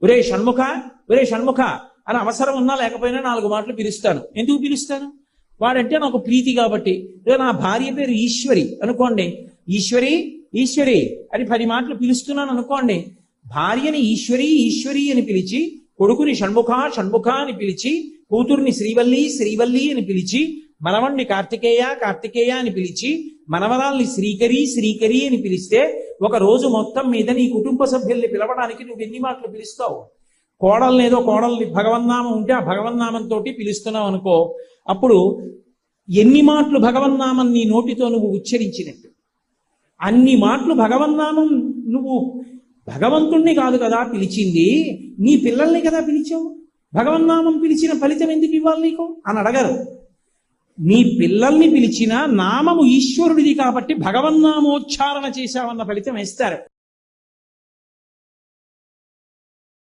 ఒరే షణ్ముఖ, ఒరే షణ్ముఖ అని అవసరం ఉన్నా లేకపోయినా 4 మాటలు పిలుస్తాను. ఎందుకు పిలుస్తాను? వాడంటే నాకు ప్రీతి కాబట్టి. నా భార్య పేరు ఈశ్వరి అనుకోండి, ఈశ్వరి ఈశ్వరి అని 10 మాటలు పిలుస్తున్నాను అనుకోండి. భార్యని ఈశ్వరి ఈశ్వరి అని పిలిచి, కొడుకుని షణ్ముఖ షణ్ముఖ అని పిలిచి, కూతుర్ని శ్రీవల్లి శ్రీవల్లి అని పిలిచి, మనవణ్ణి కార్తికేయ కార్తికేయ అని పిలిచి, మనవరాల్ని శ్రీకరి శ్రీకరి అని పిలిస్తే ఒక రోజు మొత్తం మీద నీ కుటుంబ సభ్యుల్ని పిలవడానికి నువ్వు ఎన్ని మాటలు పిలుస్తావు? కోడల్ని ఏదో కోడల్ని భగవన్నామం ఉంటే ఆ భగవన్నామంతో పిలుస్తున్నావు అనుకో, అప్పుడు ఎన్ని మాటలు భగవన్నామం నీ నోటితో నువ్వు ఉచ్చరించినట్టు? అన్ని మాటలు భగవన్నామం. నువ్వు భగవంతుణ్ణి కాదు కదా పిలిచింది, నీ పిల్లల్ని కదా పిలిచావు. భగవన్నామం పిలిచిన ఫలితం ఎందుకు ఇవ్వాలి నీకు అని అడగరు. నీ పిల్లల్ని పిలిచిన నామము ఈశ్వరుడిది కాబట్టి భగవన్నామోచ్చారణ చేశావన్న ఫలితం వేస్తారు.